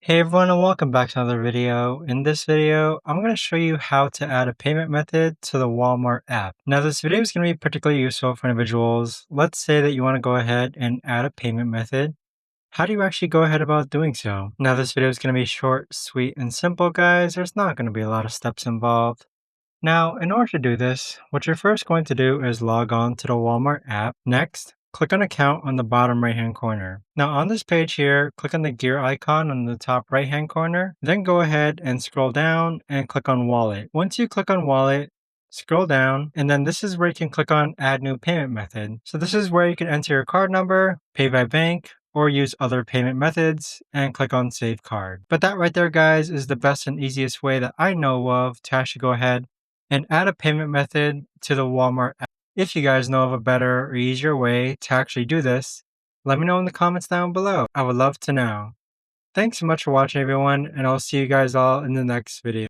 Hey everyone and welcome back to another video. In this video, I'm going to show you how to add a payment method to the Walmart app. Now this video is going to be particularly useful for individuals. Let's say that you want to go ahead and add a payment method. How do you actually go ahead about doing so? Now this video is going to be short, sweet, and simple, guys. There's not going to be a lot of steps involved. Now, in order to do this, what you're first going to do is log on to the Walmart app. Next, click on Account on the bottom right-hand corner. Now on this page here, click on the gear icon on the top right-hand corner. Then go ahead and scroll down and click on Wallet. Once you click on Wallet, scroll down, and then this is where you can click on Add New Payment Method. So this is where you can enter your card number, pay by bank, or use other payment methods, and click on Save Card. But that right there, guys, is the best and easiest way that I know of to actually go ahead and add a payment method to the Walmart app. If you guys know of a better or easier way to actually do this, let me know in the comments down below. I would love to know. Thanks so much for watching, everyone, and I'll see you guys all in the next video.